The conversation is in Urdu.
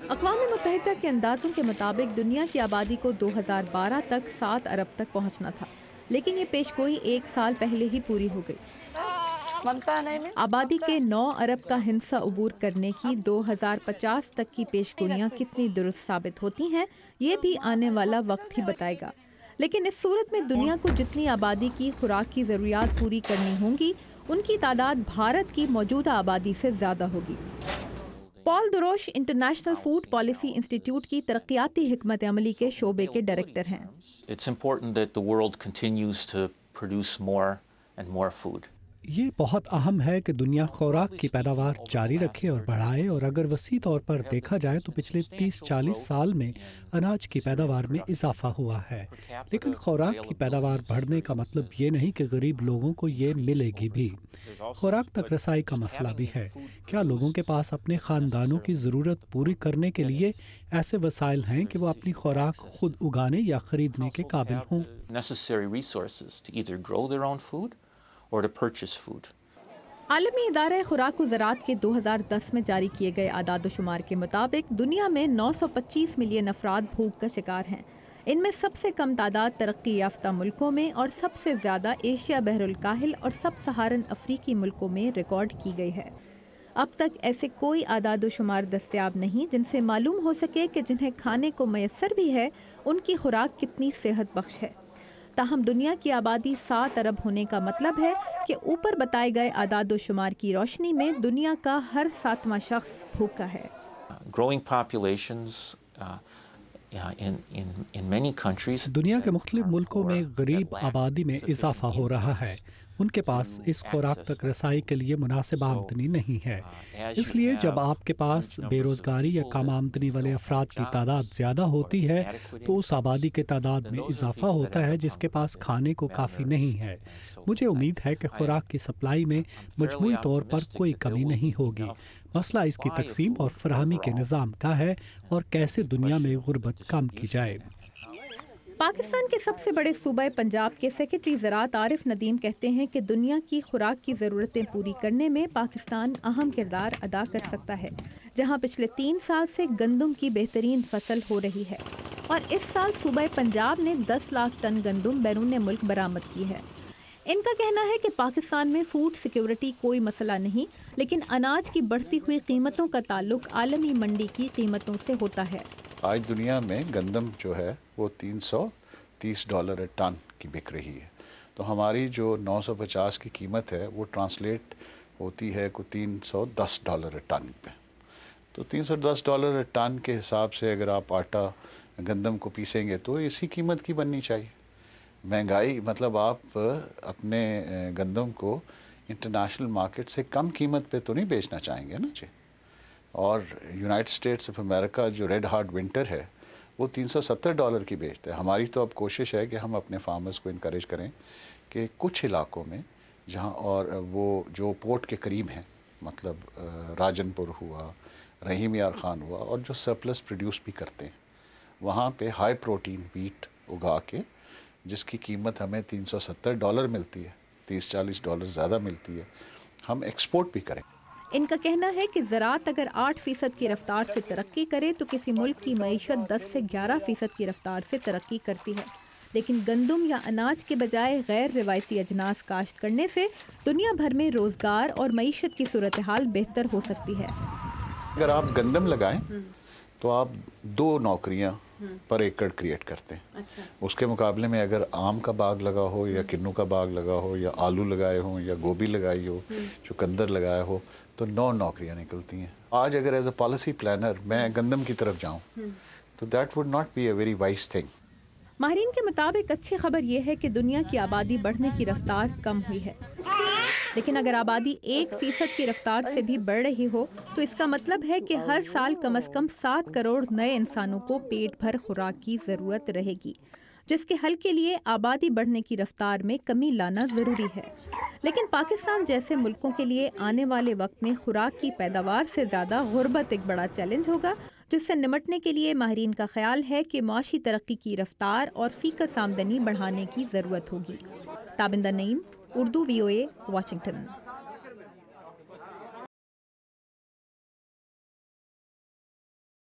اقوام متحدہ کے اندازوں کے مطابق دنیا کی آبادی کو 2012 تک 7 ارب تک پہنچنا تھا، لیکن یہ پیشگوئی 1 سال پہلے ہی پوری ہو گئی۔ آبادی کے 9 ارب کا ہندسہ عبور کرنے کی 2050 تک کی پیشگوئیاں کتنی درست ثابت ہوتی ہیں، یہ بھی آنے والا وقت ہی بتائے گا۔ لیکن اس صورت میں دنیا کو جتنی آبادی کی خوراک کی ضروریات پوری کرنی ہوں گی، ان کی تعداد بھارت کی موجودہ آبادی سے زیادہ ہوگی۔ پال دروش انٹرنیشنل فوڈ پالیسی انسٹی ٹیوٹ کی ترقیاتی حکمت عملی کے شعبے کے ڈائریکٹر ہیں۔ It's important that the world continues to produce more and more food. یہ بہت اہم ہے کہ دنیا خوراک کی پیداوار جاری رکھے اور بڑھائے، اور اگر وسیع طور پر دیکھا جائے تو پچھلے 30-40 سال میں اناج کی پیداوار میں اضافہ ہوا ہے، لیکن خوراک کی پیداوار بڑھنے کا مطلب یہ نہیں کہ غریب لوگوں کو یہ ملے گی بھی۔ خوراک تک رسائی کا مسئلہ بھی ہے۔ کیا لوگوں کے پاس اپنے خاندانوں کی ضرورت پوری کرنے کے لیے ایسے وسائل ہیں کہ وہ اپنی خوراک خود اگانے یا خریدنے کے قابل ہوں؟ Necessary resources to either grow their own food or to purchase food. عالمی ادارہ خوراک و زراعت کے 2010 میں جاری کیے گئے اعداد و شمار کے مطابق دنیا میں 925 ملین افراد بھوک کا شکار ہیں۔ ان میں سب سے کم تعداد ترقی یافتہ ملکوں میں اور سب سے زیادہ ایشیا بحر الکاہل اور سب سہارن افریقی ملکوں میں ریکارڈ کی گئی ہے۔ اب تک ایسے کوئی اعداد و شمار دستیاب نہیں جن سے معلوم ہو سکے کہ جنہیں کھانے کو میسر بھی ہے ان کی خوراک کتنی صحت بخش ہے۔ تاہم دنیا کی آبادی 7 ارب ہونے کا مطلب ہے کہ اوپر بتائے گئے اعداد و شمار کی روشنی میں دنیا کا ہر 7واں شخص بھوکا ہے۔ Growing populations in many countries. دنیا کے مختلف ملکوں میں غریب آبادی میں اضافہ ہو رہا ہے۔ ان کے پاس اس خوراک تک رسائی کے لیے مناسب آمدنی نہیں ہے۔ اس لیے جب آپ کے پاس بے روزگاری یا کم آمدنی والے افراد کی تعداد زیادہ ہوتی ہے تو اس آبادی کی تعداد میں اضافہ ہوتا ہے جس کے پاس کھانے کو کافی نہیں ہے۔ مجھے امید ہے کہ خوراک کی سپلائی میں مجموعی طور پر کوئی کمی نہیں ہوگی۔ مسئلہ اس کی تقسیم اور فراہمی کے نظام کا ہے اور کیسے دنیا میں غربت کم کی جائے۔ پاکستان کے سب سے بڑے صوبہ پنجاب کے سیکرٹری زراعت عارف ندیم کہتے ہیں کہ دنیا کی خوراک کی ضرورتیں پوری کرنے میں پاکستان اہم کردار ادا کر سکتا ہے، جہاں پچھلے 3 سال سے گندم کی بہترین فصل ہو رہی ہے، اور اس سال صوبہ پنجاب نے 10 لاکھ ٹن گندم بیرون ملک برآمد کی ہے۔ ان کا کہنا ہے کہ پاکستان میں فوڈ سیکیورٹی کوئی مسئلہ نہیں، لیکن اناج کی بڑھتی ہوئی قیمتوں کا تعلق عالمی منڈی کی قیمتوں سے ہوتا ہے۔ آج دنیا میں گندم جو ہے وہ $330 ٹن کی بک رہی ہے، تو ہماری جو 950 کی قیمت ہے وہ ٹرانسلیٹ ہوتی ہے کو $310 ٹن پہ۔ تو $310 ٹن کے حساب سے اگر آپ آٹا گندم کو پیسیں گے تو اسی قیمت کی بننی چاہیے۔ مہنگائی مطلب آپ اپنے گندم کو انٹرنیشنل مارکیٹ سے کم قیمت پہ تو نہیں بیچنا چاہیں گے نا جی۔ اور یونائٹڈ اسٹیٹس آف امریکہ جو ریڈ ہارڈ ونٹر ہے وہ $370 کی بیچتا ہے۔ ہماری تو اب کوشش ہے کہ ہم اپنے فارمرز کو انکریج کریں کہ کچھ علاقوں میں جہاں اور وہ جو پورٹ کے قریب ہیں، مطلب راجن پور ہوا، رحیم یار خان ہوا، اور جو سرپلس پروڈیوس بھی کرتے ہیں، وہاں پہ ہائی پروٹین ویٹ اگا کے جس کی قیمت ہمیں $370 ملتی ہے، $30-40 زیادہ ملتی ہے، ہم ایکسپورٹ بھی کریں۔ ان کا کہنا ہے کہ زراعت اگر 8% کی رفتار سے ترقی کرے تو کسی ملک کی معیشت 10 سے 11% کی رفتار سے ترقی کرتی ہے، لیکن گندم یا اناج کے بجائے غیر روایتی اجناس کاشت کرنے سے دنیا بھر میں روزگار اور معیشت کی صورتحال بہتر ہو سکتی ہے۔ اگر آپ گندم لگائیں تو آپ 2 نوکریاں پر ایکڑ کریٹ کرتے ہیں۔ اس کے مقابلے میں اگر آم کا باغ لگا ہو یا کنو کا باغ لگا ہو یا آلو لگائے ہوں یا گوبھی لگائی ہو، چقندر لگایا ہو، تو 9 نوکریاں نکلتی ہیں۔ آج اگر ایز اے پالیسی پلانر میں گندم کی طرف جاؤں تو that would not be a very wise thing. ماہرین کے مطابق اچھی خبر یہ ہے کہ دنیا کی آبادی بڑھنے کی رفتار کم ہوئی ہے، لیکن اگر آبادی 1% کی رفتار سے بھی بڑھ رہی ہو تو اس کا مطلب ہے کہ ہر سال کم از کم 7 کروڑ نئے انسانوں کو پیٹ بھر خوراک کی ضرورت رہے گی، جس کے حل کے لیے آبادی بڑھنے کی رفتار میں کمی لانا ضروری ہے۔ لیکن پاکستان جیسے ملکوں کے لیے آنے والے وقت میں خوراک کی پیداوار سے زیادہ غربت ایک بڑا چیلنج ہوگا، جس سے نمٹنے کے لیے ماہرین کا خیال ہے کہ معاشی ترقی کی رفتار اور فی کس آمدنی بڑھانے کی ضرورت ہوگی۔ تابندہ نعیم، اردو VOA، واشنگٹن۔